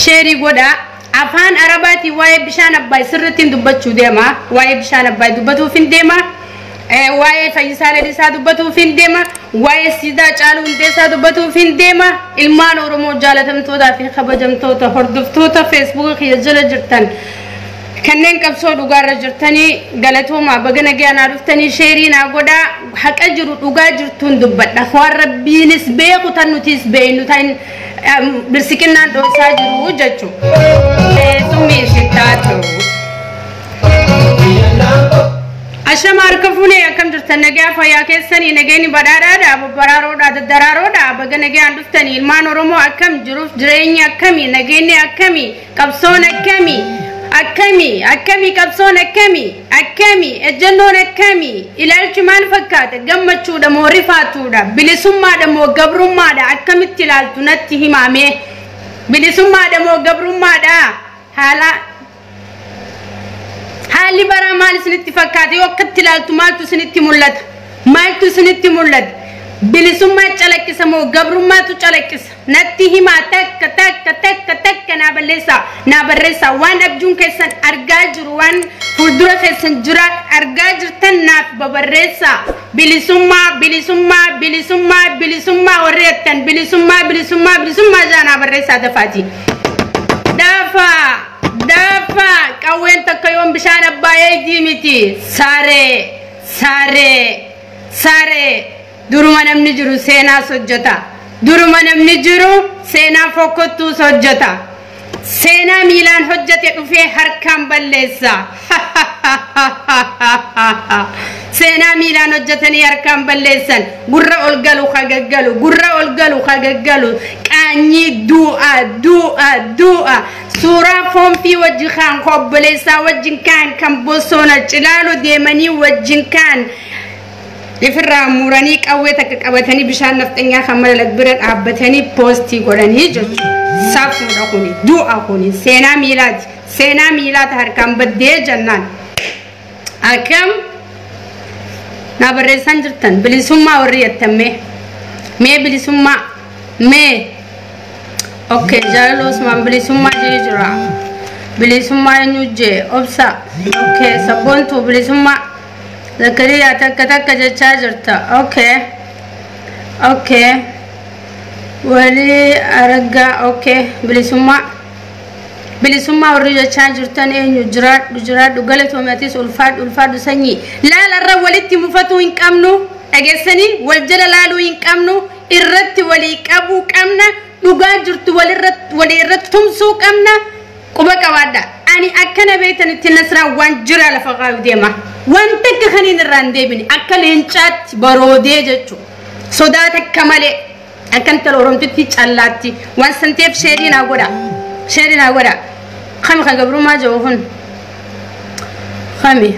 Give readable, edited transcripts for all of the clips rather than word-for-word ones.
شيري قدا أفان عرباتي واي بشان أباي سرتين دبتشو ديما واي بشان أباي دبتو فين ديما واي فيسال ديسا دبتو فين ديما واي سيدا چالون ديسا دبتو فين ديما إلمان ورمو جالتم تودا في خبجم توتا هردف توتا فيسبوك يجل جرتن كنن كبسو دوغار جرتني غلطوما بغنا جانا رفتني شيرين اغودا حق اجرو دوغا جرتون دبت اخوار ربي نسبه قتنوتيس بينو تاين برسكنا دو ساجرو جچو سمي شتاتو أشام أركفوني أكمل جرتن نجا فيا كيسني نجاني بدارا برارو دا درارو دا بغنا نجا رفتني المان ورمو أكم جروف جريني أكمي نجاني أكمي كبسون أكمي أكمي كبسون أكمي الجنون أكمي إلى الجمال فكات جمّت شو دا مورفات شو دا بلسما دا مو قبرما دا أكمي تلال تنتي همامي بلسما دا مو قبرما دا حالي برا مال سنتي فكات يوقت تلال تمالتو سنتي مولد مالتو سنتي مولد بلسما تشالكس مو قبرما تشالكس نتي هما تك نابلسا وان أبجون كيسن أرجاجر وان فردورة كيسن جرا أرجاجر تناف ببرسا بلسما وريتن بلسما جانا برسا دفاتي دافا كوين تكيوم بشان أبايا ديمتي ساري دورما نمنجرو سينا سجتا دورما نمنجرو سينا فوكتو سجتا سينا ميلان حجتي في حركام بلسا سينا ميلان حجتني حركام بلسن غرا اولغلو خغغلو كاني دعاء سورة فوم في وجه خان قبلسا وجه كان كمبوسونا جلالو ديماني وجه كان يفرّا مورانيك أويتك أوتني بشان نفتنيا خمر الأكبر أبتني بوستي قراني جت سافو ركوني دو أكوني سينا ميلاد هركم بدي جنان أكم نابرسان جرتن بلسوما وريتم مي بلسوما مي أوكي جالوس ما بلسوما جيجرا بلسوما نيوجي أبسا أوكي سبونتو بلسوما زكريا تك جاجرتا اوكي ولي ارجع اوكي بلسما ورجا جاجرتا ني جراد غلط وماتيس الفاد سني لا ولتي مفتو ينقمنو اجسني والجلالو ينقمنو الرت ولي قبو قمنا دغاجرت ولرت تمسو قمنا قبا قوادا اني اكن بيتن تنسرا وانجرا لفقاو ديما وانتك خنين الرانديبني اكل انچات برودي جچو صداتك كمالي اكنت لورمتي چالاتي وان سنتيف شيرين اغودا خمي خغبرو ما جوهن خمي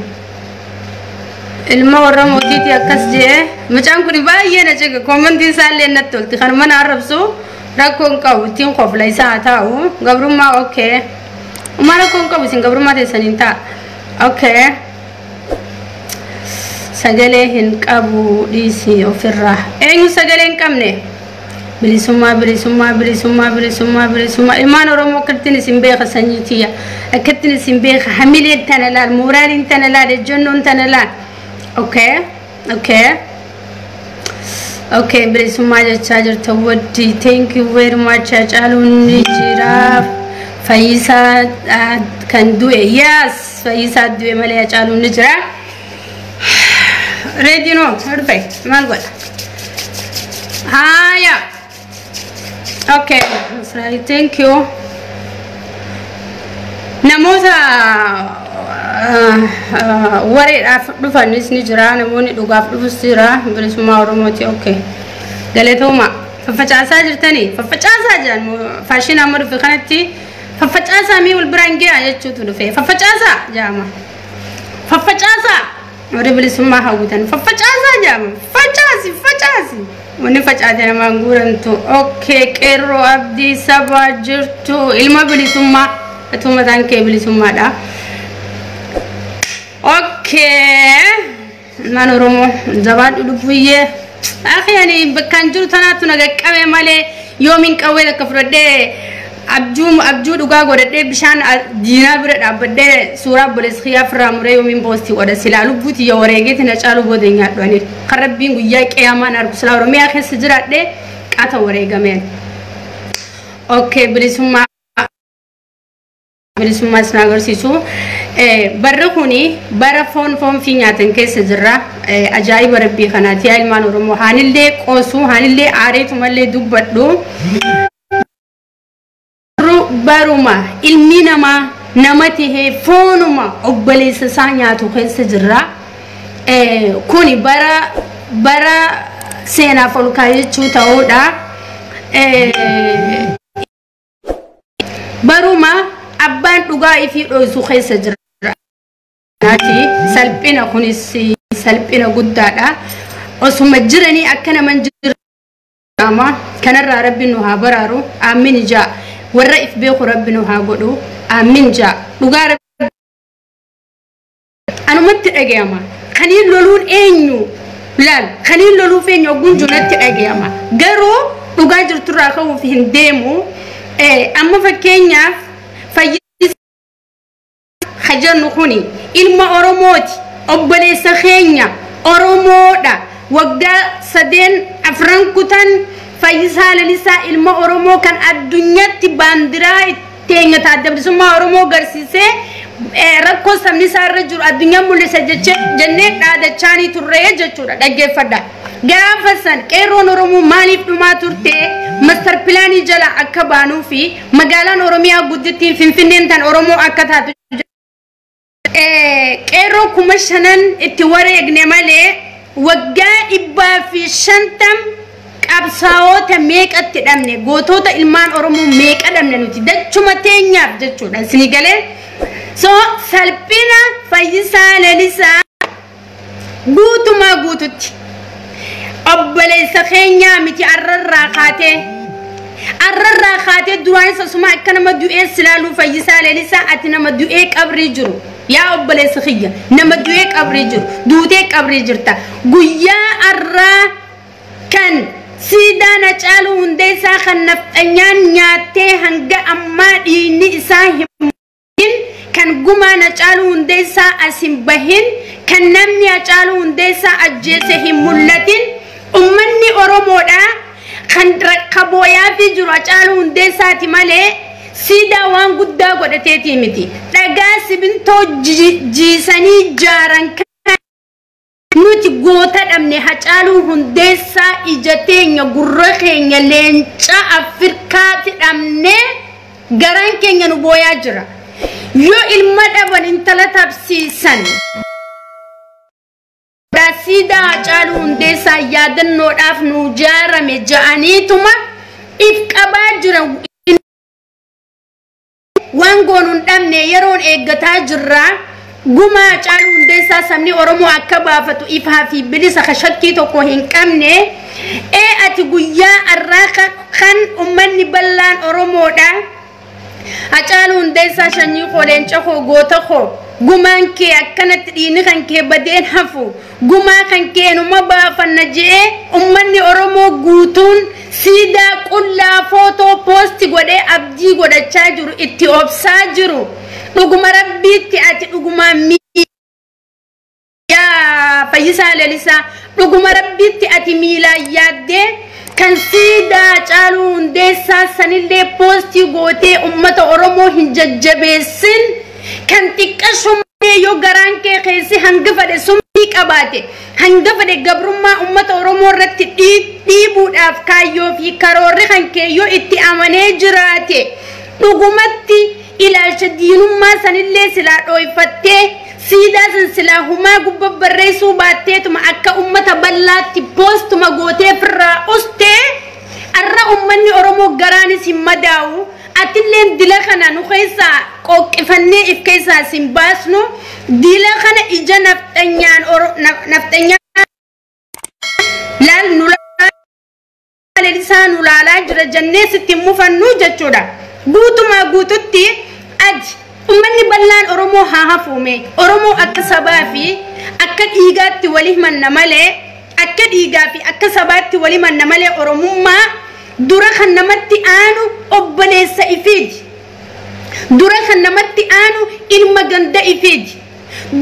المورا موتيتي اكسجي مچان كوري بايه نجك كومنتي سالي نتولتي خن من عربسو راكون كاوتين خوف ليسا تاو غبرو ما اوكي وما راكون كاوسين غبرو ما تسنينتا اوكي سجلهن كابو ديسي وفرح اينو سجلهن كامنه بلسما إيمان ورمو كرتني سنبيخ سنيتيا أكرتني سنبيخ حميلي تنلال مورال تنلال الجنون تنلال اوكي بلسما جاجر تودي thank you very much أجعلوني جراف فايسا can do it yes فايسا do it مالي أجعلوني جراف ready no perfect ما نقول هايا okay sorry thank you namoota waree dhufanis ni jira namoonni dhugaaf dhufus jira bilisummaa oromooti okay galatooma faffacaasaa jirtanii faffacaasaa jiran faashinii amma dhufe kanatti faffacaasaa mii wal biraan ga'a jechuutu dhufe faffacaasaa jaama faffacaasaa warri bilisummaa hawwitan faffacaasaa jaama facaasi wani facaate namaan guurantu okay qeerroo abdii sabaa jirtu ilma bilisummaa atumataan kee bilisummaadha okay man oromoo zabaadhu dhufuyyee akhi yani bakkaan jiru tanaatu nagaqqabe malee yoomin qawwee akka fudhadhee abjuu dhugaa godhadhee bishaan diinaa bira dhaabbadhee suuraa boleesqiyaa firraa muree yoomiin poostii godha silaa lubbuuti yoo wareegeeti na caalu booda nyaadhu kan rabbiin guyyaa qiyaamaan argu silaa oromiyaa keessa jiraadhee qaata wareegameen. Okay, bilisummaa isna agarsiisu barri kuni bara foon fi nyaatan keessa jirra ajaa'iba rabbii kanaati yaa ilmaan oromoo haanillee qoosuu haanillee aareetumallee dubbadhu baruma ilmi namaa namati hee foonuma obboleessa isaa nyaatu keessa jirra kuni bara seenaaf ol kaayachuu ta'uudha baruma abbaan dhugaa ifii dho'isu keessa jira salphina kunis salphina guddaadha osuma jiranii akka naman jirama kanarraa rabbiin nu haa baraaru aamin jaa warra if beeku rabbiin nu haa godhu aamin jaa dhugaa rabbi anumatti dhagayama kaniin loluun eenyu laal kaniin loluuf eenyu gunjunatti dhagayama garuu dhugaa jirturraa ka'uuf hin deemu amma fakkeenyaaf hajarnu kuni ilma oromooti obboleessa keenya oromoodha waggaa 3 kutan Fayyisaa Lalisaa ilma oromoo kan addunyaatti baandiraa teenya taaddabdisummaa oromoo garsiisee rakkoo sabni isaa irra jiru addunyaa mul'isa jennee dhaadachaanii turree jechuudha dhaggeeffadha. Gaafa san qeerroon oromoo maaliif dhumaa turte master pilaanii jala akka baanuu fi magaalaan oromiyaa guddittiin finfinneen tan oromoo akka taatu qeerroo 5,000 itti wareegne malee waggaa 150 qabsaa'oota meeqatti dhabne gootota ilmaan oromoo meeqa dhabne nuti dachuma teenyaaf jechuudha isinii galee so salphina Fayyisaa Lalisaa guututti obboleessa keenyaa miti arrarraa kaatee duraan isa suma akka nama du'ee silaaluu Fayyisaa Lalisaa ati nama du'ee qabrii jiru yaa obboleessa kiyya nama du'ee qabrii jiru duutee qabrii jirta guyyaa arraa kan siidana caalu hundeessaa kan nafxanyaan nyaattee hanga ammaa dhiinni isaa hin kan gumaa caalu hundeessaa asin bahin kan namni caalu hundeessaa ajjeese hin mul'atin ummanni oromoodha kan kabooyaa fi jiru caalu hundeessaati malee siidaa waan guddaa godhateeti miti dhagaa simintoo jiisanii jaaran nuti goota dhabne hacaaluu hundeessaa ija teenya gurra keenya leenca Afrikaatti dhabne garaan keenya nu booyaa jira yoo ilma dhaban intala tabsiisan siidaa hacaaluu hundeessaa yaadannoodhaaf nu jaarame ja'aniituma if qabaa jira waan goonuun dhabne yeroon eeggataa jirra guma caalu hundeessaa sabni oromoo akka baafatu ifaa fi bilisa shakkii tokko hin qabne ati guyyaa arraa kan ummanni bal'aan oromoodha hacaalu hundeessaa shanyii leenca koo goota koo gumaan kee akkanatti dhiini kan kee badeen hafu gumaa kan kee numa baafanna je'ee ummanni oromoo guutuun siidaa qullaa footoo poosti godhee abdii godhachaa jiru itti obsaa jiru dhuguma rabbiitti ati dhuguma yaa Fayyisaa Lalisaa dhuguma rabbiitti ati miilaa yaaddee kan siidaa caaluu hundeessaa sanillee poostii gootee ummata oromoo hin jajjabeessin kan xiqqashummaa yoo garaan kee keessi hanga fedhe summii qabaate hanga fedhe gabrummaa ummata oromoo irratti dhiibuudhaaf kaayyoo fi karoorri kan kee yoo itti amanee jiraate dhugumatti ilaalcha diinummaa sanillee silaa dhooyfattee siidaa san silaa humaa gubba barreessuu baatteetuma akka ummata bal'aatti poostuma gootee firraa ustee arra ummanni oromoo garaanis hin madaa'u atilleen dila kana nu keessa qoqqifannee if keessaa sin baasnu dila kana ija nafxanyaan laal nu Lalisaa nu laalaa jira jennee sitti mufannu jechuudha guututti ati ummanni bal'aan oromoo haa hafuume oromoo akka sabaa fi akka dhiigaatti walii manna malee akka dhiigaa fi akka sabaatti walii manna malee oromummaa dura kan namatti aanu obboleessa ifiiti dura kan namatti aanu ilma ganda ifiiti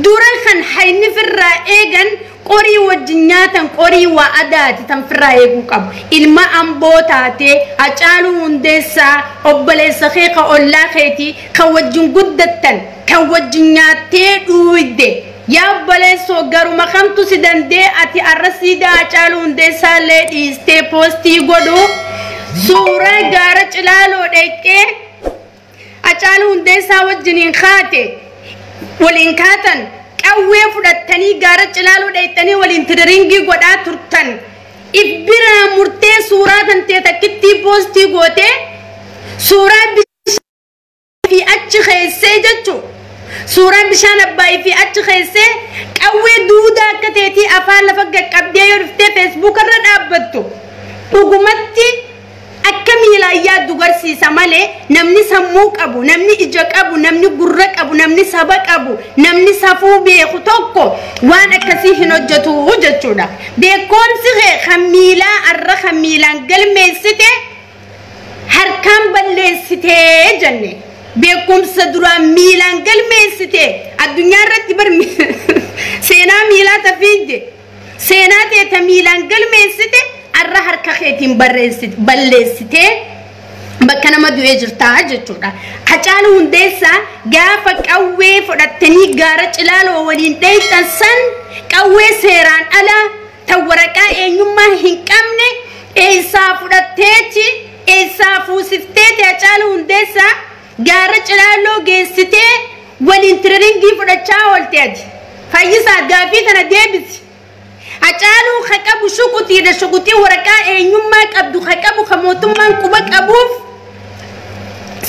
dura kan hayni firraa eegan qorii wajjin nyaatan qorii waa adaati tan firraa eeguu qabu ilma amboo taatee Hacaaluu Hundeessaa obboleessa kee ka ollaa keetii kan wajjin guddattan kan wajjin nyaattee dhuuyde yaa obboleessoo garuma kamtu si dandee ati arrasiida Hacaaluu Hundeessaa illee dhiistee poostii godhu suuraa gaara Cilaaloo dheeqee Hacaaluu Hundeessaa wajjiniin kaate waliin kaatan qawwee fudhattanii gaara Cilaaloo dheettanii waliin tiriringii godhaa turtan ibbiraa murtee suuraa tantee takkitti poostii gootee suuraa fi achi keessee jechuun suuraa bishaan abbaayii fi achi keessee qawwee duudaa akka teetii afaan lafa qaqqabdee yoo dhuftee Facebook irra dhaabbattu dhugumatti akka miilayyaa dugarsiisa malee namni sammuu qabu namni ija qabu namni gurra qabu namni saba qabu namni safuu beeku tokko waan akkasii hin hojjetu jechuudha beekumsi kee kan miilaa arra kan miilaan galmeessite harkaan balleessitee jenne beekumsa duraan miilaan galmeessite addunyaa irratti bar seenaa miilaa tafiinde seenaa teeta miilaan galmeessite arra harka keetiin balleessite bakka nama du'ee jirtaa jechuudha Hacaaluu Hundeessaa gaafa qawwee fudhattanii gaara Cilaaloo waliin dheeytan san qawwee seeraan ala tan waraqaa eenyummaa hin qabne eessaa fudhatteeti eessaa fuusifteeti Hacaaluu Hundeessaa gaara Cilaaloo geessitee waliin tiriringii fudhachaa oolteeti Fayyisaa gaafii tana deebisi Hacaaluu khaqabu shukutii da shukutii waraqaa eenyummaa qabdu khaqabu mootummaan quba qabuuf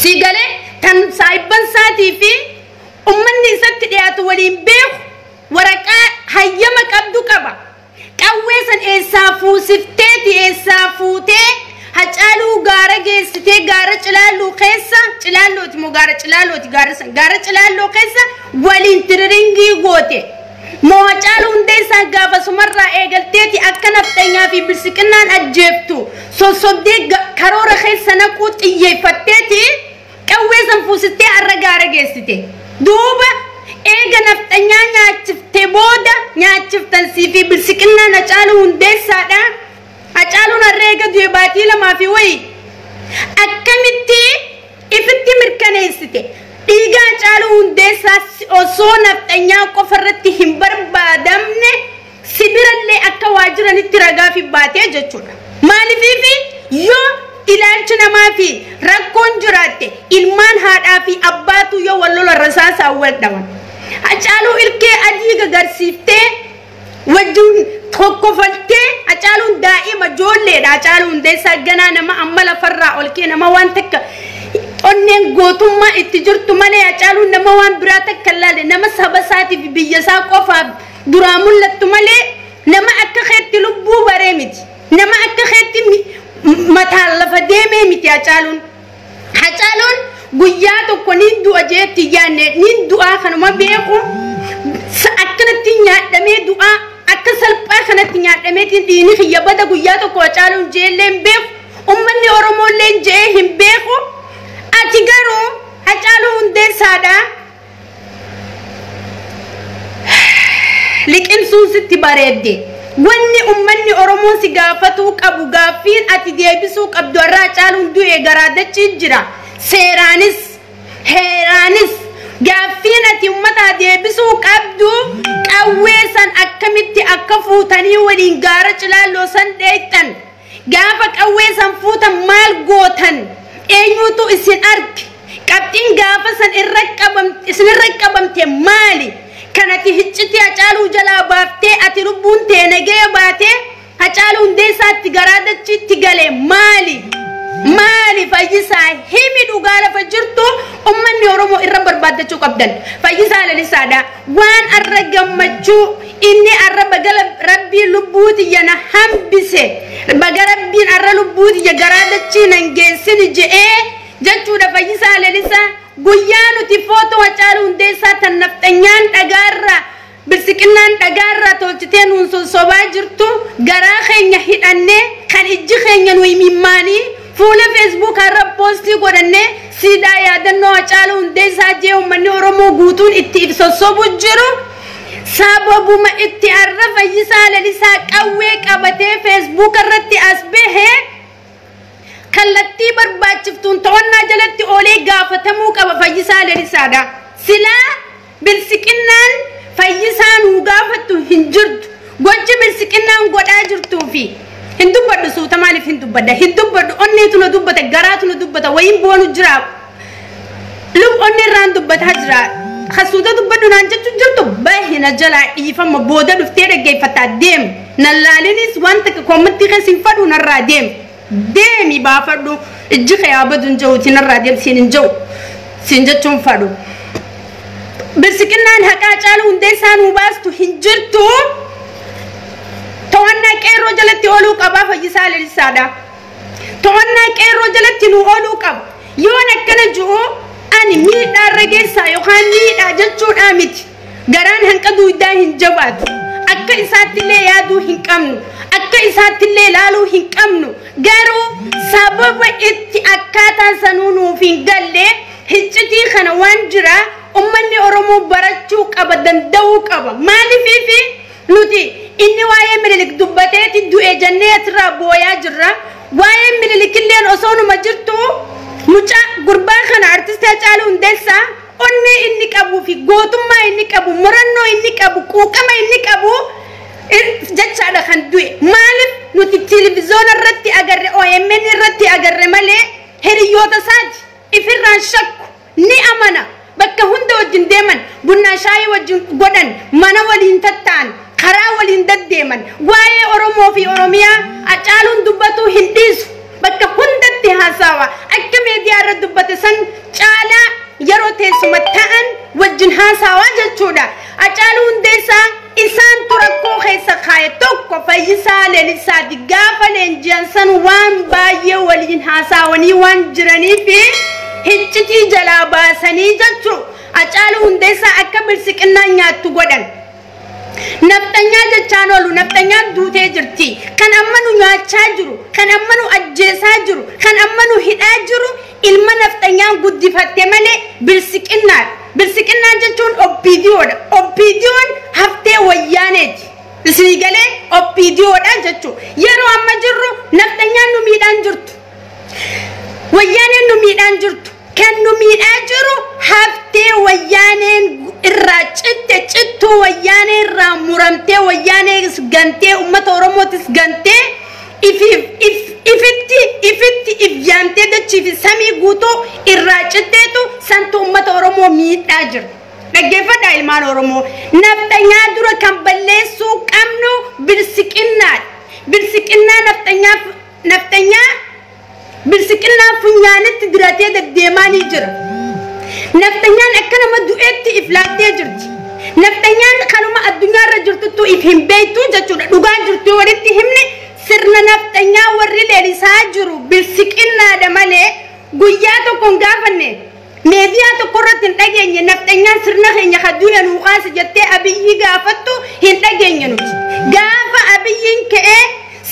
sigale tan saayiban saatii fi ummanni isatti dhiyaatu waliin beeku waraqaa hayyama qabdu qaba qawwee san eessaa fuusifteeti eessaa fuutee Hacaaluu gaara geessitee gaara Cilaaloo keessa Cilaalooti moo gaara Cilaalooti gaara Cilaaloo keessa waliin tiriringii goote moo Hacaaluu Hundeessaa gaafa sumarraa eegalteeti akka nafxanyaa fi bilsiqinnaan ajjeeftu sosobdee karoora keessa naquu xiyyeeffatteeti qawwee san fuusistee arra gaara geessite duuba eega nafxanyaa nyaachiftee booda nyaachiftan sii fi bilsiqinnaan Hacaaluu Hundeessaadha Hacaaluun harree eega du'e baatii lamaa fi wayi akkamitti ifitti mirkaneessite dhiiga Hacaaluu Hundeessaa osoo nafxanyaa qofarratti hin barbaadamne sibirallee akka waajiranitti ragaa fi baatee jechuudha maaliifi yoo ilaalchi namaa fi rakkoon jiraatte ilmaan haadhaa fi abbaatu yoo wallola rasaasaa wal dhawan Hacaaluu ilkee adii gagarsiiftee wajjin tokkofaltee Hacaaluun daa'ima joolleedha Hacaaluu Hundeessaa ganaa nama amma lafarraa olkee nama waan takka onneen gootummaa itti jirtu malee Hacaaluun nama waan biraa takka laale nama saba isaatiif biyya isaa qofaaf duraa mul'attu malee nama akka keetti lubbuu baree miti nama akka keetti mataan lafa deemee miti Hacaaluun guyyaa tokko nin du'a jeetti yaanne nin du'aa kanuma beeku akkanatti nyaadhamee du'aa akka salphaa kanatti nyaadhameetiin dhiini kiyya bada guyyaa tokko Hacaaluun jeellee hin beeku ummanni Oromoollee jee hin beeku ati garuu Hacaaluu Hundeessaadha liqimsuun sitti bareedde wanni ummanni Oromoo si gaafatuu qabu gaaffiin ati deebisuu qabdu irraa Hacaaluun du'e garaadachiin jira seeraanis heeraanis gaaffiin ati ummata deebisuu qabdu qawwee san akkamitti akka fuutanii waliin gaara Cilaaloo san dheeytan gaafa qawwee san fuutan maal gootan eenyutu isin arge qabxiin gaafa san isin irra qabamte maali kanati hicciti Hacaaluu jalaa baaftee ati lubbuun tee nagee baatee Hacaaluu Hundeessaatti garaadachiitti galee maali Fayyisaa himi dhugaa lafa jirtu ummanni Oromoo irra barbaadachuu qabdan Fayyisaa lalisaadha waan arra gammachuu inni arra bagala rabbii lubbuuti yana hambise baga rabbiin arra lubbuuti ya garaadachii nan geessini je'ee jechuudha Fayyisaa lalisaa guyyaa nuti footoo Hacaaluu Hundeessaa tan nafxanyaan dhagaarra bilsiqinnaan dhagaarra tolchitee nuun sosobaa jirtu garaa keenya hidhannee kan ijji keenya nu himimmaanii fuula Facebook har'a poostii godhannee siidaa yaadannoo Hacaaluu Hundeessaa jee uummanni Oromoo guutuun itti ibsossobuu jiru. Sababuma itti har'a Fayyisaa Leellisaa qawwee qabatee Facebook irratti as bahe kallattii barbaachiftuun to'annaa jalatti oolee gaafatamuu qaba Fayyisaa Leellisaadha. Silaa bilsiqinnaan Fayyisaan uu gaafattu hin jirtu. Gochi bilsiqinnaan godhaa jirtuu fi hin dubbadhu suuta maaliif hin dubbadda? Hin dubbadhu onneetu na dubbata garaatu na dubbata wayiin boonu jira. Lub onnee irraan dubbataa jira. Hasuuta dubbadhu naan jechuun jirtu bahina jalaa dhiifama booda dhuftee dhaggeeffataa deemu. Nallaalinis wanta koommatti keessiin fadhu narraa deemu. Deemi baafadhu ijji kayaabadu hin jiruuti narraa deemu siin hin jiru. Siin jechuun fadhu. Bilsiqinnaan haqaa Hacaaluu Hundeessaa nu baastu hin jirtu. To'annaa qeerroo jalatti ooluu qaba Fayyisaa Leellisaadha. To'annaa qeerroo jalatti nu ooluu qaba. Yoon akkana jiru ani miidhaa rageessaa yookaan miidhaa jechuudha miti. Garaan hanqa duudaa hin jabaatu. Akka isaattillee yaaduu hin qabnu. Akka isaattillee ilaaluu hin qabnu. Garuu sababa itti akkaataa sanuu nuuf hin galle hiccitii kana waan jira ummanni Oromoo barachuu qaba danda'uu qaba. Maaliifi nuti inni waa'ee Minilik dubbateeti du'e jennee asirraa booyaa jirra. Waa'ee Minilikilleen osoo numa jirtu mucaa gurbaa kana artistii Hacaaluu Hundeessaa onnee inni qabuu fi gootummaa inni qabu murannoo inni qabu quuqama inni qabu jechaadha kan du'e. Maaliif nuti televizoona irratti agarre OMN irratti agarre malee hiriyoota isaati ifirraan shakku ni amana. Bakka hunda wajjin deeman bunna shaayii wajjin godhan mana waliin tatta'an karaa waliin daddeeman waa'ee Oromoo fi Oromiyaa Hacaaluun dubbatu hin dhiisu. Bakka hundatti haasawa akka miidiyaa irra dubbate san caalaa yeroo teessuma ta'an wajjin haasawaa jechuudha. Hacaaluu Hundeessaa isaan turakkoo keessa kaa'e tokko Fayyisaa Leellisaati gaafa leenji'an san waan baay'ee waliin haasawanii waan jiraniif hiccitii jalaa baasanii jechuudha. Hacaaluu Hundeessaa akka bilsiqinnaa nyaattu godhan. Naftanyaa jechaan oolu naftanyaa duutee jirti. Kan amma nu nyaachaa jiru, kan amma nu ajjeesaa jiru, kan amma nu hidhaa jiru ilma naftanyaan guddifatte malee bilsiqinnaa. Bilsiqinnaa jechuun OPDOdha. OPDOn haftee wayyaaneeti. Isinii galee OPDOdha jechuudha. Yeroo amma jirru naftanyaan nu miidhaan jirtu. Wayyaaneen nu miidhaan jirtu. Kan nu miidhaa jiru haftee wayyaaneen irraa cittuu wayyaanee irraa muramtee wayyaanee gantee uummata Oromootis gantee ifitti ifyaantee dachiif samii guutuu irraa citteetu santu uummata Oromoo miidhaa jira. Dhaggeeffadhaa ilmaan Oromoo. Naftanyaa dura kan balleessuu qabnu bilsiqinnaa. Bilsiqinnaa naftanyaa bilsiqinnaa funyaanitti diratee deddeemaanii jira. Naftanyaan akka nama du'eetti iflaattee jirti. Naftanyaan kanuma addunyaarra jirtutu if hin beektu jechuudha. Dhugaa jirtu walitti himne sirna naftanyaa warri leellisaa jiru bilsiqinnaadha malee guyyaa tokko hin gaafanne meediyaa tokko irratti hin dhageenye naftanyaan sirna keenya kadu'e nuuqaas jettee Abiyyi gaafattu hin dhageenye nuti. Gaafa Abiyyiin ka'ee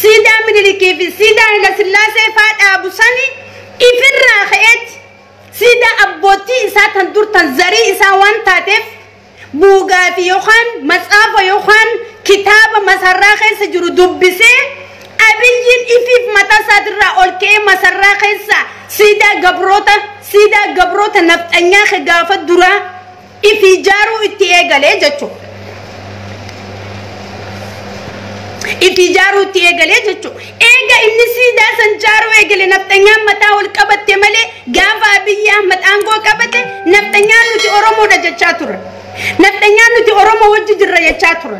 siidaa Minilikii fi siidaa Hayilasillaasee fa'aa dhaabu sani ifirraa ka'eetti siidaa abbootii isaa tan dur tan zarii isaa waan taateef buugaa fi yookaan matsaafa yookaan kitaaba masarraa keessa jiru dubbisee Abiyyiin ifiif mataa isaatirraa ol ka'ee masarraa keessa siidaa gabroota naftanyaa gaafa duraa ifi ijaaruu itti eegalee jechuudha. Ijaaruu itti eegalee jechuudha. Eega inni siidaa san ijaaruu eegale naftanyaan mataa ol qabatte malee gaafa Abiyyi Ahmad aangoo qabate naftanyaan nuti Oromoodha jechaa ture. Naftanyaan nuti Oromoo wajji jirra jechaa ture.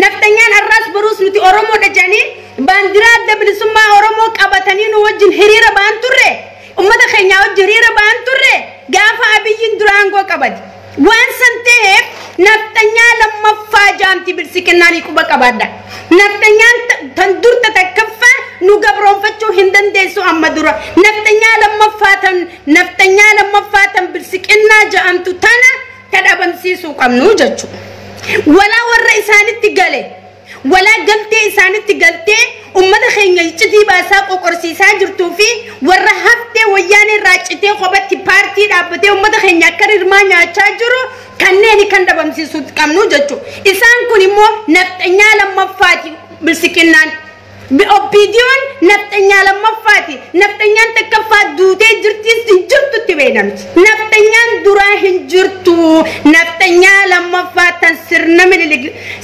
Naftanyaan arraas baruus nuti Oromoodha jedhanii baandiraa adda bilisummaa Oromoo qabatanii nu wajjin hiriira ba'an turre. Uummata keenya wajji hiriira ba'an turre gaafa Abiyyiin dura aangoo qabate. Waan san ta'eef naftanyaa lammaffaa jaamti bilsiqinnaanii quba qabaadha. Naftanyaan tan durta takkaffaa nu gabroonfachuu hin dandeessu amma dura. Naftanyaa lammaffaa tan bilsiqinnaa ja'amtu tana kadhabamsiisuu qabnu jechuudha. Walaa warra isaanitti gale ولا قلتي إسانتي قلتي أمة خيني يجتي باساق وقرسيسان جرتو في ورهفتي وياني راجتي خبتي بارتي رابطي أمة خيني كرير مانيا تاجرو كنني كان دبمسي سود كامنو جتو إسان كوني مو نفتنيا لما فاتي بالسكنان بأوبيديون نفتنيا لما فاتي نفتنيا تكفى دوتي جرتي جرتو تبينامت نفتنيا دراهن جرتو نفتنيا لما فاتن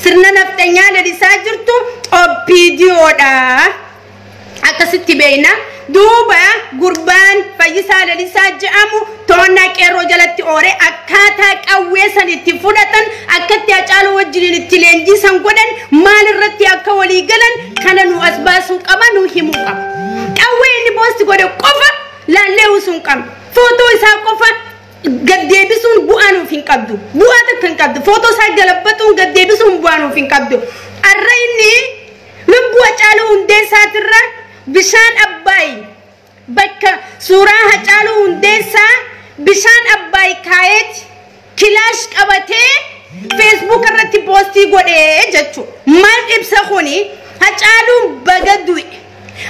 سرنا نفتنيا لرسا جرتو أوبيديو دا أكسيتي بينا دوبا قربان فيسا لرسا جامو تونا كيرو جلتي أوري أكاتا كأويسان اتفودتن أكتي أجالو وجلين التلينجي سنقودن مال الرتي أكوالي قلن كاننو أسباسو قبانو همو قب كأويني بوستي قولي قفا لا ليو سنقم فوتو إسا قفا قد يبسون بوانو فين قبدو بواتك فين قبدو فوتو سا قلبتون قد يبسون بوانو فين قبدو الرئيني لبو أجالو اندي ساترة بشان أباي بكا سورة أجالو اندي سا بشان أباي كايت كلاش قبتي فيسبوك الرتي بوستي قولي جاتو مال إبسخوني أجالو بغدوي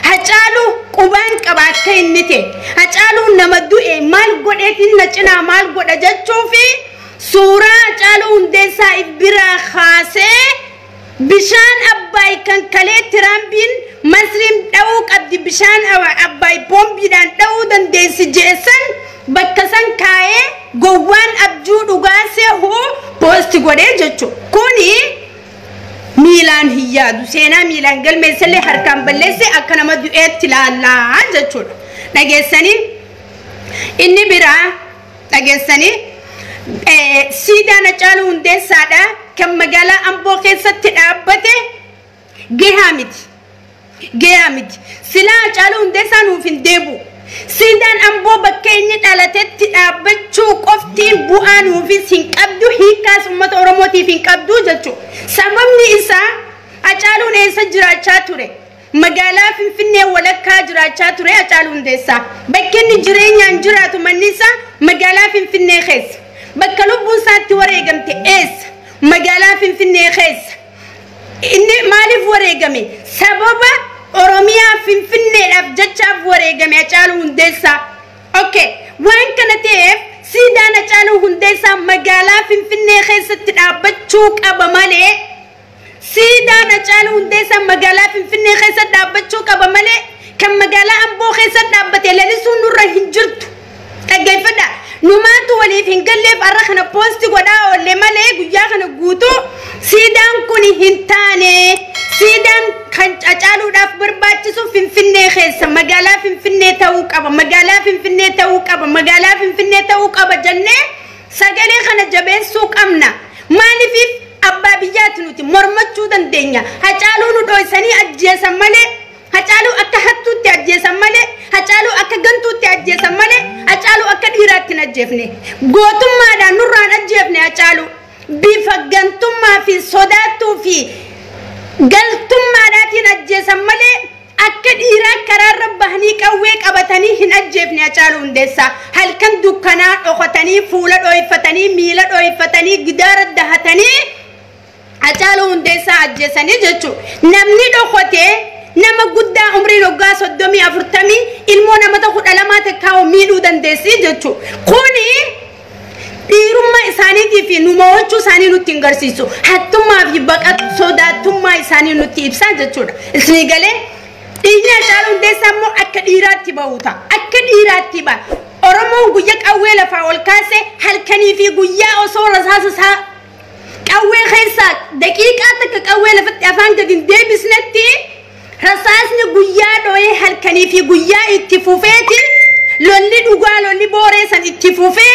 هجالو قبان قبات كينتي هجالو نمدو مال قدتي نجنا مال قد جاتو في سورة هجالو انديسا إبرا خاسي بشان أباي كان كالي ترامبين مسلم دوك أبدي بشان أباي بومبي دان دو دان ديسي جيسن بكسان كاي قوان أبجود وغاسي هو بوستي قولي جاتو كوني ميلان هيادو سينا ميلان قل ميسلي حركان بلسي أكنا مدو اتلالا جاتشور نجسني إني برا نجسني سيدا نجالو هندي سادا كم مجالا أمبو خيسة تلابته جهامد سلا نجالو هندي سانو فين ديبو سيدان أمبو بكيني تالتت تلابتشو قفتين بوانو في سنقبدو هيكاس أمت أورموتي فين قبدو جاتشو سببني إسا أجالون إسا جراچا توري مقالا فنفني ولكا جراچا توري أجالون ديسا بكيني جرين ينجراتو منيسا مقالا فنفني خيس بكالو بوساتي وريقمتي إيس مقالا فنفني خيس إني مالي وريقمي سببا أوروميا فنفني أفجتشا وريقمي أجالون ديسا أوكي وين كانتيف سيدان أجالو هندسة مقالا فنفني خيسة تلابتشوك أبا مالي سيدان أجالو هندسة مقالا فنفني خيسة تلابتشوك أبا مالي كم مقالا أمبو خيسة تلابتي للسو نورا هنجرتو أجاي فدا نماتو ولي فنقلب أرخنا بوستي ودا ولي مالي قياخنا قوتو سيدان كوني هنتاني سيدان أجالو داف برباتشسو فنفني خيسة مقالا فنفني توك أبا مقالا فنفني توك أبا مقالا فنفني توك أبا جنة سجلي خنا جبين سوق أمنا مالي في أبا بيجات نوتي مرمتشو دندينيا هجالو ندوي سني أجيس مالي هجالو أكهتو تأجيس مالي هجالو أكجنتو تأجيس مالي هجالو أكديرات نجفني قوتم ما دا نوران أجفني هجالو بيفجنتم ما في صداتو في قلتم ما داتي نجيس مالي أكديرا كرار ربهني كويك أبتني هنجفني هجالو ندسا هل كان دكانا أختني فولا دويفتني ميلا دويفتني قدار الدهتني هجالو ندسا أجيسني جتشو نمني دوختي نما قد عمري لقا صدمي أفرتمي المونا متاخد علامات كاو ميلو دندسي جتشو قوني ديرما إساني في نموچو ساني نتنغرسيسو حتى ما في بقى صداتو ما إساني نتيبسا جتشو اسمي قالي إينا جالون ديسا مو أكديراتي باوتا أكديراتي با أرمو قيك أولا فاول كاسي هل كني في قيا أصور رساسسا أول خيساك دقيقاتك أولا فتافانك دي بسنتي رساسني قيا دوي هل كني في قيا اتفوفيتي لولي دوغا لولي بوريسان اتفوفي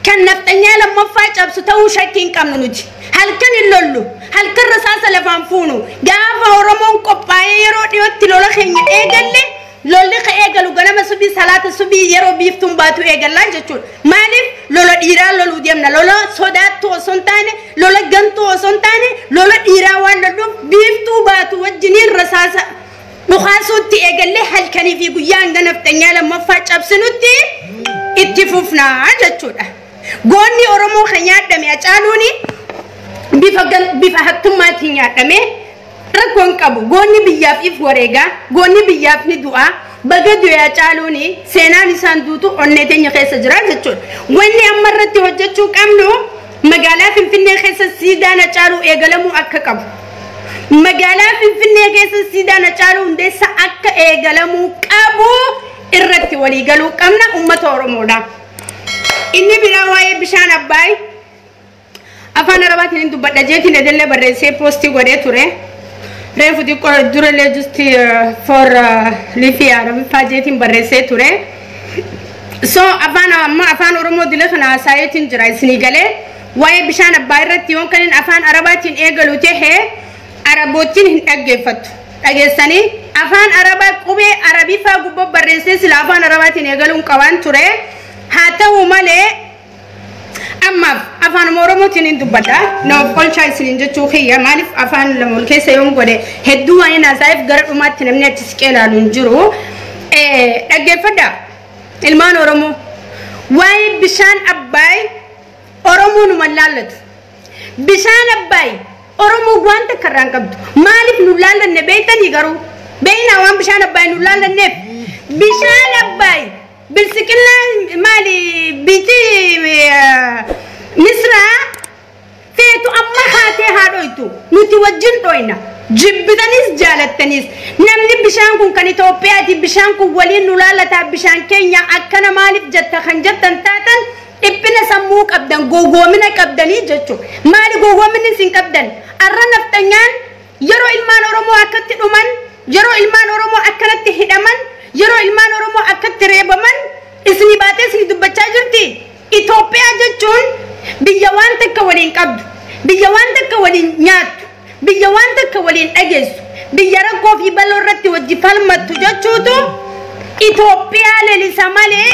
كان نفتنيا لما فاج أبسطو شاكين كامنوجي هل كان اللولو هل كان رساسة لفانفونو قافا ورمون قبايا يرو ديوتي لولا خيني ايقالي لولي خيقالو غنما سبي صلاة سبي يرو بيفتم باتو ايقالا جتول مالف لولا إيران لولو ديمنا لولا صداتو وصنتاني لولا غنتو وصنتاني لولا إيران والدو بيفتو باتو وجنين رساسة نخاسو تي ايقالي هل كان في قيان غنفتنيا لما فاج أبسنوتي اتفوفنا جتول غوني أورمو خيات دمي أجالوني بيفا هكتمات هنيات دمي rakkoon qabu goonni biyyaaf if wareega goonni biyyaaf ni du'a bagadu ya caaluni seenaan isaan duutu onnee teenya keessa jira jechuudha wanni amma irratti hojjechuu qabnu magaalaa Finfinnee keessa siidaan caalu eegalamu akka qabu magaalaa Finfinnee keessa siidaan caalu hundeessa akka eegalamu qabu irratti walii galuu qabna ummata Oromoodha inni biraa waa'ee bishaan Abbaay afaan Arabaatiin dubbadha jeetiin edalle barreessee poostii godhee ture reefu xiqqoo durallee justi for lifi Arabi faajeetiin barreessee ture so afaan Oromoo dile kana haasayeetiin jira isinii galee waa'ee bishaan Abbaay irratti yoon kan afaan Arabaatiin eegalu ta'e Arabootiin hin dhaggeeffatu dhageessanii afaan Arabaa qubee Arabii faa gubboo barreessee sila afaan Arabaatiin eegaluun qabaan ture haa ta'u malee amma afaan Oromootiin hin dubbadha noof qolchaa isiniin jechuu kiyya maaliif afaan lamool keessa yoon godhe hedduu waan haasayeef gara dhumaatti namni achi siqee ilaalu hin jiru dhaggeeffadha ilmaan Oromoo waa'ee bishaan Abbaay Oromoo numa laallatu bishaan Abbaay Oromoo wanta karraan qabdu maaliif nu laallanne beeytanii garuu beeyna waan bishaan Abbaay nu laallanneef bishaan Abbaay bilsikilla maali biti Misra feetu amma haatee haadhoytu nuti wajjin dhoyna jibbitanis jaalattanis namni bishaan kun kan Itoophiyaati bishaan kun waliin nu laallata bishaan keenya akkana maaliif jetta kan jettan taatan dhiphina sammuu qabdan gogoomina qabdanii jechuudha maali gogoominni sin qabdan arra nafxanyaan yeroo ilmaan Oromoo akkatti dhuman yeroo ilmaan Oromoo akkanatti hidhaman yeroo ilmaan Oromoo akkatti reebaman isni baatee isni dubbachaa jirti Itoophiyaa jechuun biyya waan takka waliin qabdu biyya waan takka waliin nyaattu biyya waan takka waliin dhageessu biyya rakkoo fi baloo irratti wajji falmattu jechuutu Itoophiyaa leelisa malee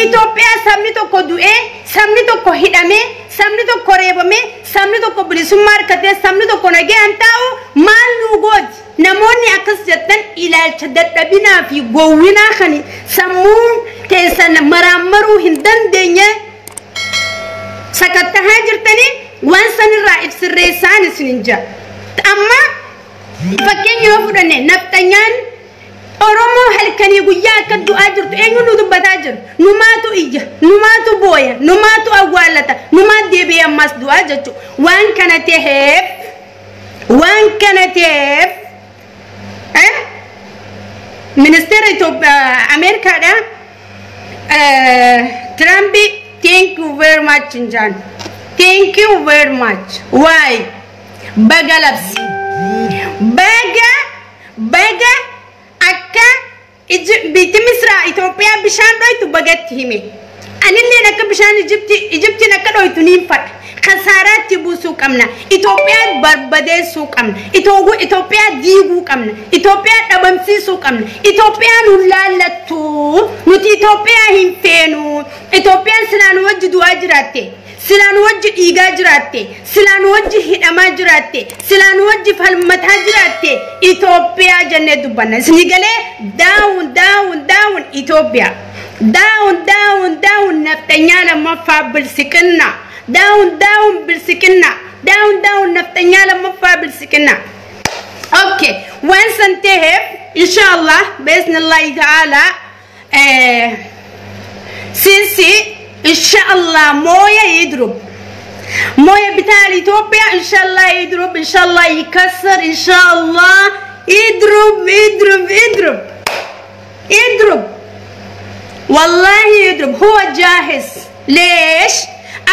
Itoophiyaa sabni tokko du'ee sabni tokko hidhamee sabni tokko reebamee sabni tokko bilisummaa harkatee sabni tokko nagaan taa'u maal nu gooti namoonni akkas jettan ilaalcha dadhabinaa fi gowwinaa kan sammuu keessan maraammaruu hin dandeenye sakattahaa jirtanii waan sanirraa ibsirreessaan isinin jira amma fakkeenya yoo fudhanne nafxanyaan Oromoo halkanii guyyaa akka du'aa jirtu eenyu nu dubbataa jiru numaatu iyya numaatu booya numaatu awwaalata numaat deebi'ee ammas du'aa jechuudha waan kana ta'eef ministeera Itoophiyaa Ameerikaadha Trump thank you very much injaan thank you very much why baga labsi baga akka biti Misra Itoophiyaa bishaan dhoytu bagatti hime anilleen akka bishaan Egyptiin akka dhoytu niin fadha kasaaraatti buusuu qabna Itoophiyaa barbadeessuu qabna Itoophiyaa diiguu qabna Itoophiyaa dhabamsiisuu qabna Itoophiyaa nu laallattu nuti Itoophiyaa hin feenu Itoophiyaan silaan wajji du'aa jiraatte silaan wajji dhiigaa jiraatte silaan wajji hidhamaa jiraatte silaan wajji falmataa jiraatte Itoophiyaa jennee dubbanna isni galee down Itoophiyaa down naftanyaa lammaffaa bilsiqinna down bilsiqinna down naftanyaa lammaffaa bilsiqinna okay once and tehef inshallah bismillah ta'ala sisi inshallah moya يضرب مويه بتاع إثيوبيا إن شاء الله يضرب إن شاء الله يكسر إن شاء الله يضرب والله يضرب هو جاهز ليش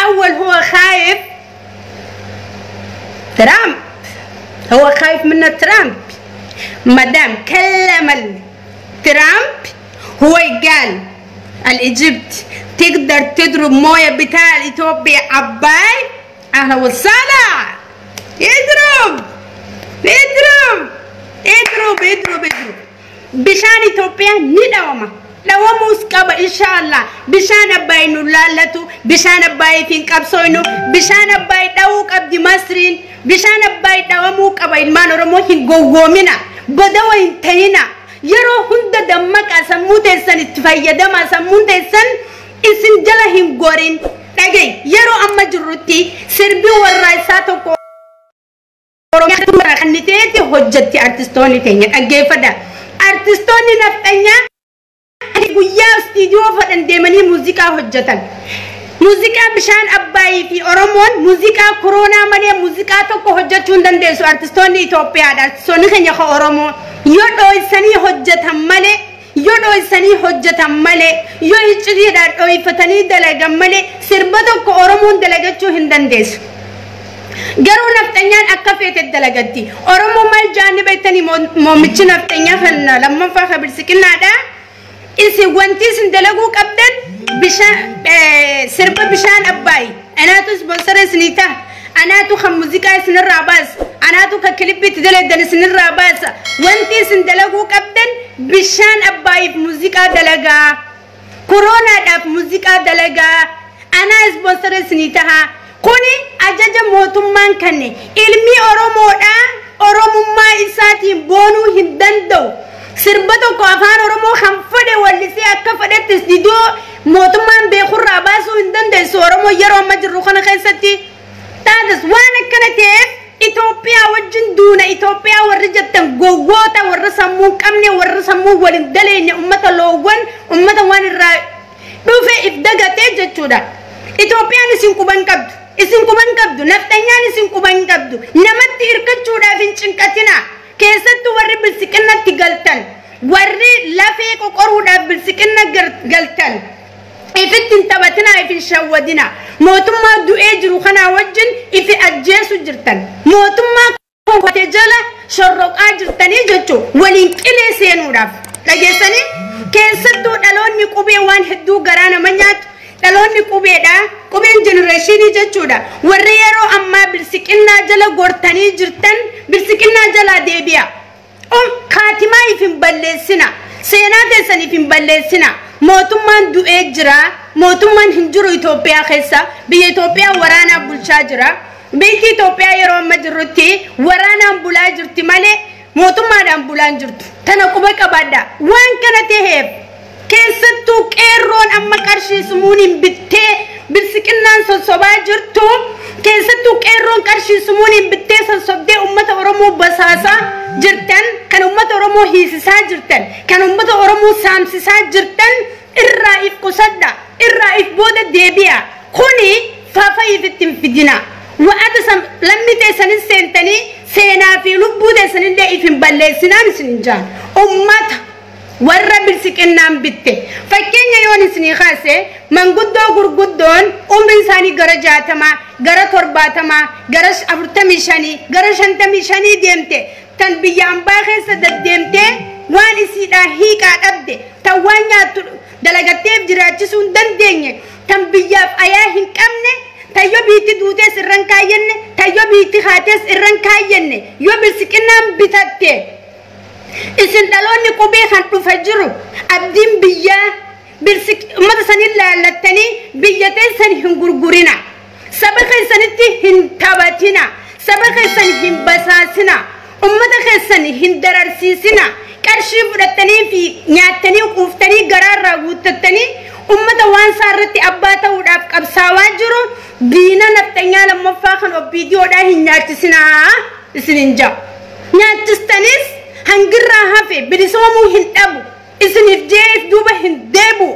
أول هو خايف ترامب هو خايف من ترامب مدام كلم ترامب هو قال الإجبت تقدر تضرب مويه بتاع إثيوبيا عباي أهلا وسهلا يضرب بشان إثيوبيا ندوما لو مسكبة إن شاء الله بشان أباي نلالتو بشان أباي فين كابسوينو بشان أباي داوك أبدي مصرين بشان أباي داوموك أباي المانو رموهين قوومنا بدوين تينا يرو هند دمك أسمو تيسن اتفايا دم أسمو تيسن إسن جلهم غورين تاجي يرو أما جروتي سربي والرئيساتو كورو anniteeti hojjetti artistoonni teenya dhaggeeffadha artistoonni nafxanya guyyaa istiidiyoo fadhan deemanii muuziqaa hojjetan muuziqaa bishaan abbaayii fi oromoon muuziqaa koronaa malee muuziqaa tokko hojjechuu hin dandeessu artistoonni Itoophiyaadha artistoonni keenya ka oromoo yoo dho'isanii hojjetan malee yoo dho'isanii hojjetan malee yoo icciitiidhaan dho'ifatanii dalagan malee sirba tokko oromoon dalagachuu hin dandeessu garuu nafxanyaan akka feete dalagatti oromoo maal jaanni beektanii moomichi nafxanyaa kan lammaffaa kabirsiqinnaadha isi wanti isin dalaguu qabdan bishaan sirba bishaan abbaay anaatu sponsora isinita anaatu kan muuziqaa isinirraa baasa anaatu kan kilipiitti dalagan isinirraa baasa wanti isin dalaguu qabdan bishaan abbaayif muuziqaa dalagaa koronaadhaaf muuziqaa dalagaa anaa sponsora isinita kuni ajaja mootummaan kanne ilmi oromoodha oromummaa isaatiin boonuu hin danda'u sirba tokko afaan oromoo kan fedhe wallisee akka fedhetti istiidiyoo mootummaan beekurraa baasuu hin dandeessu oromoo yeroo amma jirru kana keessatti taatas waan akkana ta'eef Itoophiyaa wajjin duuna Itoophiyaa warri jettan gowwoota warra sammuu qabne warra sammuu waliin daleenya ummata loowwan ummata waan irraa dhufe if dagatee jechuudha Itoophiyaan isin quban qabdu isin quban qabdu nafxanyaan isin quban qabdu namatti hirkachuudhaaf hin cinqatina keessattuu warri bilsiqinnatti galtan warri lafee qoqoruudhaaf bilsiqinna galtan ifitti hin taphatinaa ifin shawwadina mootummaa du'ee jiru kanaa wajjin ifi ajjeesu jirtan mootummaa konkotee jala shorroqaa jirtanii jechuu waliin qilee seenuudhaaf dhageessanii keessattuu dhaloonni qubee waan hedduu garaa nama nyaatu dhaloonni qubeedha qubeen jenereeshinii jechuudha warri yeroo ammaa bilsiqinnaa jala gortanii jirtan bilsiqinnaa jala deebi'a kaatimaa ifin balleessina seenaa teessan ifin balleessina mootummaan du'ee jira mootummaan hin jiru Itoophiyaa keessa biyya Itoophiyaa waraanaan bulchaa jira biyyi Itoophiyaa yeroo amma jirrutti waraanaan bulaa jirti malee mootummaadhaan bulaan jirtu tana quba qabaadha waan kana ta'eef keessattuu qeerroon amma qarshii sumuuniin bittee bilsiqinnaan sossobaa jirtu keessattuu qeerroon qarshii sumuuniin bittee sossobdee ummata oromoo basaasaa jirtan kan ummata oromoo hiisisaa jirtan kan ummata oromoo saamsisaa jirtan irraa if qusadha irraa if booda deebi'a kuni faafayiif ittiin fidina wa'ata lammi teessanis seentanii seenaa fi lubbuu teessanillee if hin balleessinaan isin hin jaan ummata warra bilsiqinnaan bitte fakkeenya yoon isinii kaase manguddoo gurguddoon umriin isaanii gara 60 gara 70 gara 45 gara 55 deemte tan biyya ambaa keessa deddeemte waan isiidhaa hiiqaa dhabde tan waan nyaattu dalagatteef jiraachisuu hin dandeenye tan biyyaaf ayaa hin qabne tan yoo biitti duutees irran kaayyenne tan yoo biitti haatees irran kaayyenne yoo bilsiqinnaan bitatte isin dhaloonni qubee kan dhufa jiru abdiin biyyaa ummata sanin laallattanii biyya teessan hin gurgurina saba keessanitti hin taphatina saba keessan hin basaasina ummata keessan hin dararsiisina qarshii fudhattanii fi nyaattanii quuftanii garaarraa guuttattanii ummata waan saarratti abbaa ta'uudhaaf qabsaawaa jiru diina nafxanyaa lammaffaa kan obbiidiyoodhaa hin nyaachisinaa isin hin jaa nyaachistanis hangirraa hafe bilisoomuu hin dhabu isiniif jeef duuba hin deebu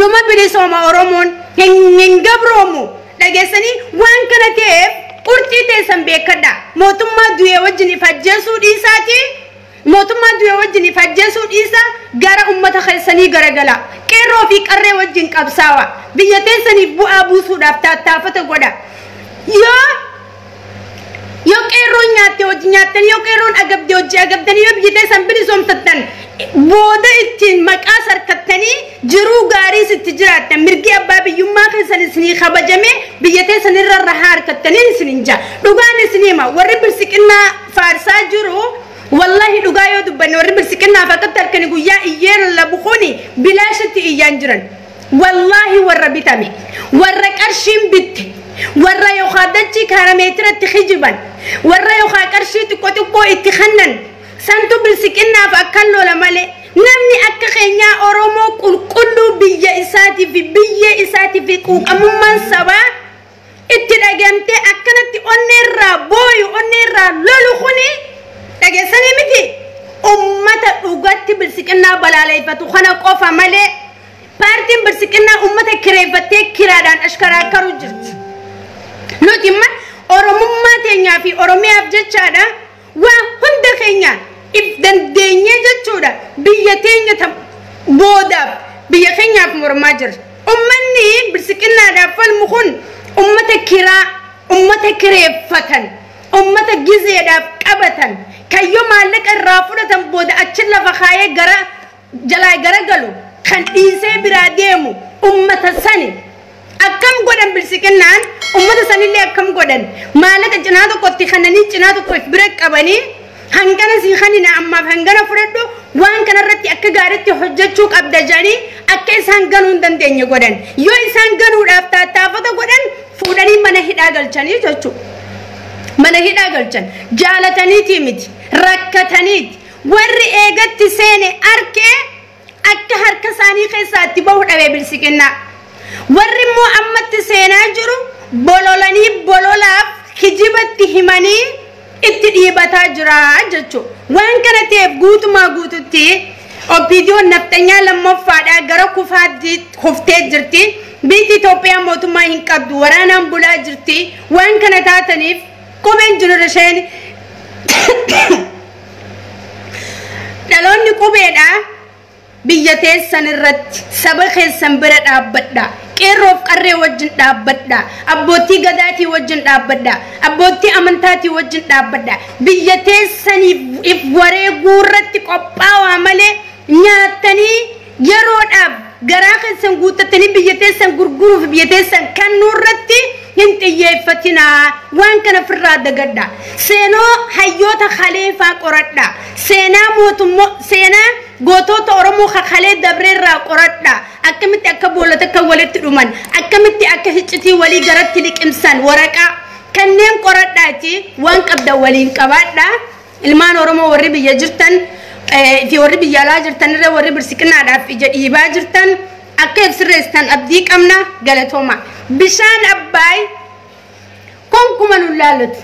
numa bilisooma oromoon hin gabroomu dhageessanii waan kana ta'eef qurxii teessan beekadha mootummaa du'ee wajjin ifajjeesuu dhiisaati mootummaa du'ee wajjin ifajjeesuu dhiisa gara ummata keessanii garagala qeerroo fi qarree wajjin qabsaawa biyya teessaniif bu'aa buusuudhaaf tattaafata godha yoo qeerroon nyaatte hojii nyaattanii yoo qeerroon agabde hojii agabdanii yoo biyya teessan bilisoomsattan booda ittiin maqaa sarkattanii jiruu gaarii sitti jiraattan mirgi abbaa biyyummaa keessan isinii kabajame biyya teessan irra rahaa harkattanii isin hin jaa dhugaan isin hima warri bilsiqinnaa faarsaa jiru wallahi dhugaa yoo dubbanne warri bilsiqinnaaf akkatti harkanii guyyaa iyyeen labuquni bilaashatti iyyaan jiran wallahi warra bitame warra qarshiin bitte warra yookaan dachii kaarameetiratti hijiban warra yookaan qarshii xiqqoo itti kannan santu bilsiqinnaaf akkan lola malee namni akka keenyaa oromoo qulqulluu biyya isaatii fi biyya isaatii fi quuqamummaan sabaa itti dhagamtee akkanatti onneerraa booyu onneerraa lolu kuni dhageessanii miti ummata dhugatti bilsiqinnaa balaaleffatu kana qofa malee paartiin bilsiqinnaa ummata kireeffattee kiraadhaan ashkaraakaru jirti nuti imma oromummaa teenyaa fi oromiyaaf jechaadha waa hunda keenya if dandeenyee jechuudha biyya teenya boodaaf biyya keenyaaf mormaa jira ummanni bilsiqinnaadhaaf falmu kun ummata kiraa ummata kireeffatan ummata gizeedhaaf qabatan kayyoo maallaqa irraa fudhatan booda achi lafa kaayee gara jalaa garagalu kan dhiisee biraa deemu ummata sani akkam godhan bilsiqinnaan ummata sanillee akkam godhan maallaqa cinaa tokkotti kananii cinaa tokko if bira qabanii hangana si khanina amma hangana fudhadhu waan kanarratti akka gaariitti hojjechuu qabda jani akka isaan ganuu dandeenye godhan yoo isaan ganuudhaaf taataafata godhan fuudhanii mana hidhaa galchanii jechuudha mana hidhaa galchan jaalataniiti miti rakkataniiti warri eegatti seene arkee akka harka isaanii keessaatti bahu dhabee bilsiqinnaa warri immoo ammatti seenaa jiru bololanii bololaaf kijibatti himanii itti dhiibataa jira jechuudha waan kana ta'eef guutumaa guututti opiidiyoon naftanyaa lammaffaadhaa gara kufaatti kuftee jirti biyyi Itoophiyaa mootummaa hin qabdu waraanaan bulaa jirti waan kana taataniif qubeen jenerashin dhaloonni qubeedha biyya teessan irratti saba keessan bira dhaabbadha qeerroof qarree wajjin dhaabbadha abbootii gadaatii wajjin dhaabbadha abbootii amantaatii wajjin dhaabbadha biyya teessaniif if wareeguu irratti qophaa'aa malee nyaatanii yeroodhaaf garaa keessan guuttattanii biyya teessan gurguruuf biyya teessan kannuu irratti hin xiyyeeffatinaa waan kana firraa dagadha seenoo hayyoota khaleefaa qoradha seenaa mootummaa seenaa gootota oromoo khakhalee dabreerraa qoradha akkamitti akka boolota kan walitti dhuman akkamitti akka hiccitii walii garatti liqimsan waraqaa kanneen qoradhaati waan qabda waliin qabaadha ilmaan oromoo warri biyya jirtan fi warri biyya alaa jirtan irra warri bilsiqinnaadhaaf ija dhiibaa jirtan akka ibsirreessan abdii qabna galatooma bishaan abbaay konkuma nullaalatu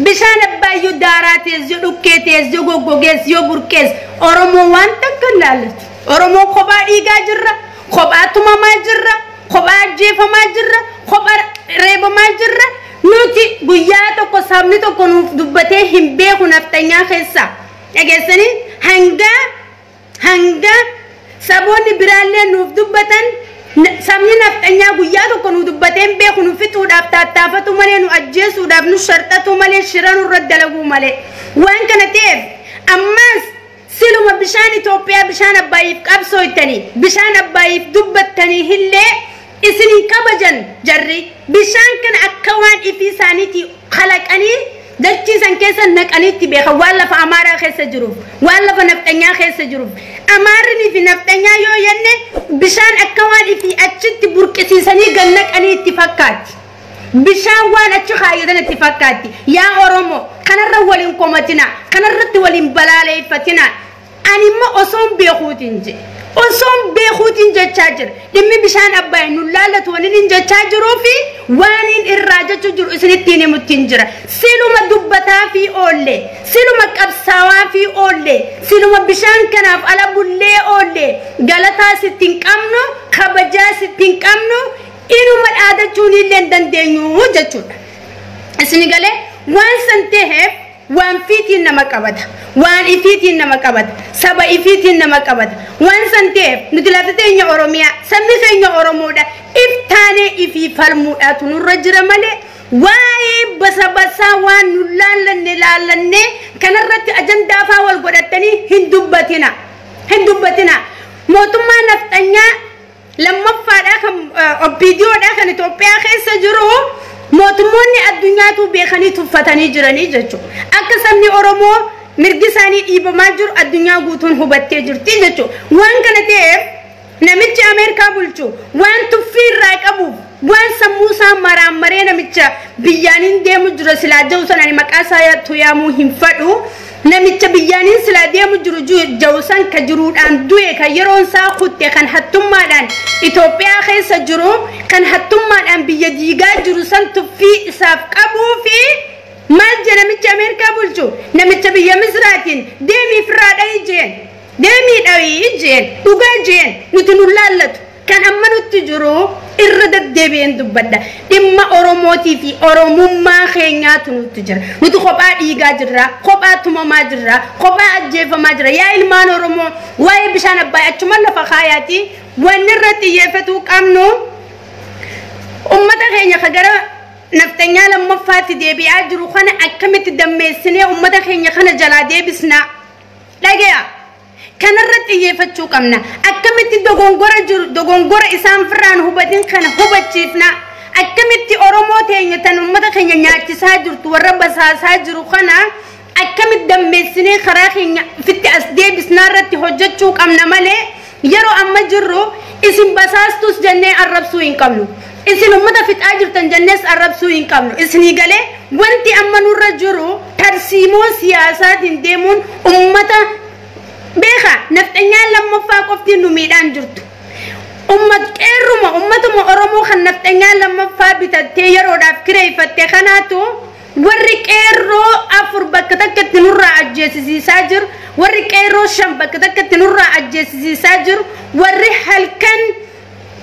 bishaan abbaay yoo daaraatees yoo dhukkeetees yoo goggogees yoo burqees oromoo waan takka laalatu oromoo kophaa dhiigaa jirra kophaa tumamaa jirra kophaa ajjeefamaa jirra kophaa reebamaa jirra nuti guyyaa tokko sabni tokko nuuf dubbatee hin beeku naftanyaa keessa dhageessanii hanga saboonni biraallee nuuf dubbatan sabni naftanyaa guyyaa tokko nuuf dubbatee hin beeku nu fixuudhaaf tattaafatu malee nu ajjeesuudhaaf nu sharxatu malee shira nurra dalaguu malee waan kana ta'eef ammas siluma bishaan Itoophiyaa bishaan abbaayiif qabsooytanii bishaan abbaayiif dubbattanii hillee isinin kabajan jarri bishaan kana akka waan ifii isaaniitii kalaqanii dachiisan keessa naqaniitti beekan waan lafa amaaraa keessa jiruuf waan lafa naftanyaa keessa jiruuf amaarrii fi naftanyaa yoo jenne bishaan akka waan ifii achitti burqisiisanii gannaqanii itti fakkaatti bishaan waan achi kaayyatan itti fakkaatti yaa oromoo kanarra waliin komatina kanarratti waliin balaaleeffatina anima osoon beekuutiin je osoon beekuutiin jechaa jira dhimmi bishaan abbaay nu laalatu waliin jechaa jiruu fi waaniin irraa jechuu jiru isinittiin himuttiin jira siluma dubbataa fi oolle siluma qabsaawaa fi oolle siluma bishaan kanaaf ala bullee oolle galataa sittiin qabnu kabajaa sittiin qabnu inuma dhaadachuun illee dandeenyu jechuudha isini galee waan san ta'eef waan fiitiin nama qabata waan ifiitiin nama qabata saba ifiitiin nama qabata waan san ta'eef nuti lafa teenya oromiyaa sabni keenya oromoodha iftaanee ifii falmuudhaatu nurra jira malee waa'ee basa waan nu laallanne kanarratti ajandaafaa wal godhattanii hin dubbatina mootummaa naftanyaa lammaffaadhaa kan opiidiyoodhaa kan Itoophiyaa keessa jiru mootummoonni addunyaatu beekanii tuffatanii jiranii jechuudha akka sabni oromoo mirgi isaanii dhiibamaa jiru addunyaa guutuun hubattee jirti jechuudha waan kana ta'eef namichi Ameerikaa bulchu waan tuffii irraa qabuuf waan sammuu isaa maraammaree namicha biyyaaniin deemu jira silaa jawsan ani maqaa isaa yaamuu hin fadhu namicha biyyaaniin silaa deemu jiru jawsan ka jiruudhaan du'e kan yeroon isaa kutte kan hattummaadhaan Itoophiyaa keessa jiru kan hattummaadhaan biyya diigaa jiru san tuffii isaaf qabuu fi maal je namicha Ameerikaa bulchu namicha biyya Misraatiin deemii firraadha ijeen deemii dhawii ijeen dhugaa ijeen nuti nu laallatu kan amma nutti jiru irra deddeebi'een dubbadda dhimma Oromootii fi Oromummaa keenyaatu nutti jira nuti kophaa dhiigaa jirra kophaa tumamaa jirra kophaa ajjeefamaa jira yaa ilmaan Oromoo waa'ee bishaan Abbaay achuma lafa kaayaati wanni irratti xiyyeeffatu qabnu ummata keenya kagara naftanyaa lammaffaatti deebi'aa jiru kana akkamitti dammeessinee ummata keenya kana jalaa deebisna dhagaya kanarratti xiyyeeffachuu qabna akkamitti dogongora isaan firraan hubatin kana hubachiifna akkamitti Oromoo teenya tan ummata keenya nyaachisaa jirtu warra basaasaa jiru kana akkamitti dammeessinee karaa keenya fitti as deebisnaa irratti hojjechuu qabna malee yeroo amma jirru isin basaastus jennee arrabsuu hin qabnu isin ummata fixaa jirtan jennees arrabsuu hin qabnu isinii galee wanti amma nurra jiru tarsiimoo siyaasaatiin deemuun ummata beeka naftanyaa lammaffaa qofti nu miidhaan jirtu ummatuma Oromoo kan naftanyaa lammaffaa bitattee yeroodhaaf kireeffatte kanaatu warri qeerroo 4 bakka takkatti nurraa ajjeesisiisaa jiru warri qeerroo 5 bakka takkatti nurraa ajjeesisiisaa jiru warri halkan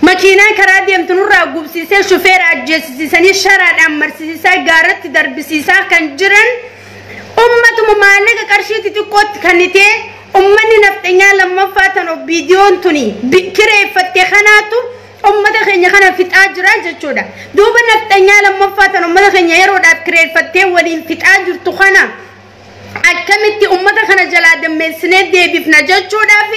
makiinaa karaa deemtu nurraa gubsiisee shufeera ajjeesisiisanii sharaadhaan marsiisaa gaaratti darbisiisaa kan jiran ummatuma maallaqa qarshiitti xiqqootti kannitee ummanni naftanyaa lammaffaa tan viidiyoon tuni kireeffatte kanaatu ummata keenya kana fixaa jira jechuudha duuba naftanyaa lammaffaa tan ummata keenya yeroodhaaf kireeffattee waliin fixaa jirtu kana akkamitti ummata kana jalaa dammeessinee deebifna jechuudhaaf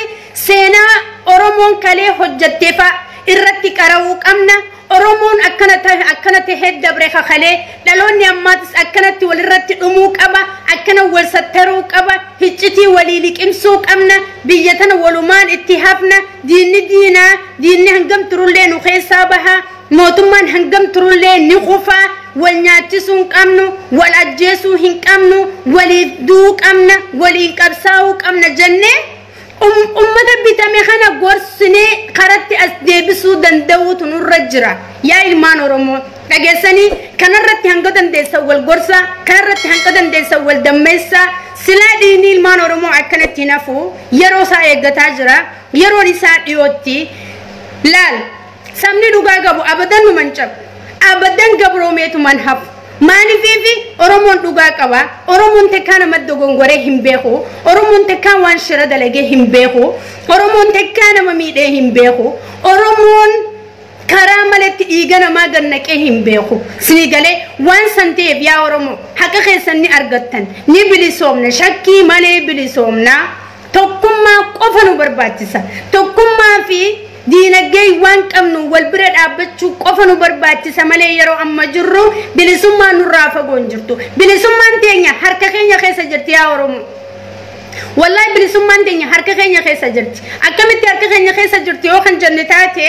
seenaa Oromoon kalee hojjetteefa irratti qara'uu qabna Oromoon akkana tahee dabre kakalee dhaloonni ammaatis akkanatti walirratti dhumuu qaba akkana wal sattaruu qaba hiccitii walii liqimsuu qabna biyya tana walumaan itti hafna diinni hangam turullee nu keessaa baha mootummaan hangam turullee ni kufaa wal nyaachisuu hin qabnu wal ajjeesuu hin qabnu waliif du'uu qabna waliin qabsaa'uu qabna jennee ummata bitame kana gorsine karatti as deebisuu danda'uutu nurra jira yaa ilmaan Oromoo dhageessanii kanarratti hanga dandeessa wal gorsa kanarratti hanga dandeessa wal dammeessa silaa dhiinni ilmaan Oromoo akkanatti nafu yeroo isaa eeggataa jira yeroon isaa dhiyootti laal sabni dhugaa qabu abadan nu mancabu abadan gabroomeetu man hafu maalifiifi Oromoon dhugaa qaba Oromoon tekkaa nama dogongoree hin beeku Oromoon tekkaa waan shira dalagee hin beeku Oromoon tekkaa nama miidhee hin beeku Oromoon karaa malatti dhiiga namaa gannaqee hin beeku sinigalee waan san ta'eef yaa Oromoo haqa keessan ni argattan ni bilisoomna shakkii malee bilisoomna tokkummaa qofa nu barbaachisa tokkummaa fi diinagdee waan qabnu wal bira dhaabbachuu qofa nu barbaachisa malee yeroo amma jirru bilisummaan nurraa fagoon jirtu bilisummaan teenya harka keenya keessa jirti yaa Oromoo wallahi bilisummaan teenya harka keenya keessa jirti akkamitti harka keenya keessa jirti yoo kan jenne taate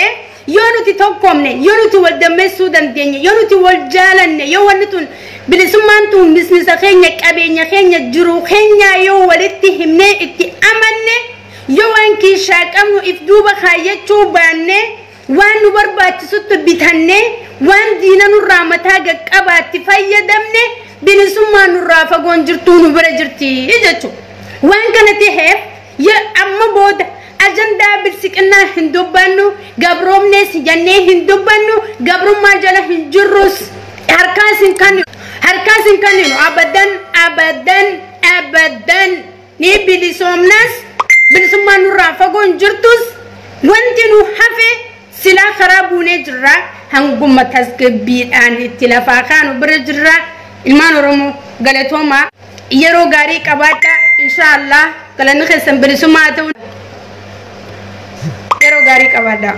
yoo nuti tokkomne yoo nuti wal dammeessuu dandeenya yoo nuti wal jaalanne yoo wanni tun bilisummaan tun mismisa keenya qabeenya keenya jiru keenya yoo walitti himnee itti amanne yoo waan kiishaa qabnu if duuba kaayyachuu baanne waan nu barbaachisutti bitanne waan diina nurraa mataa qabaatti fayyadamne bilisummaan nurraa fagoon jirtuu nu bira jirti jechuudha waan kana ta'eef amma booda ajandaa bilsiqinaa hin dubbannu gabroomnees jennee hin dubbannu gabrummaa jala hin jirrus harkaas hin kanninu abadan ni bilisoomnas bilisummaan nurraa fagoon jirtus wanti nu hafe silaa karaa buunee jirra hangumma tasgabbiidhaan itti lafaa kaanu bira jirra ilmaan Oromoo galatooma yeroo gaarii qabaadha inshallah galanni keessan bilisummaa ta'u yeroo gaarii qabaadha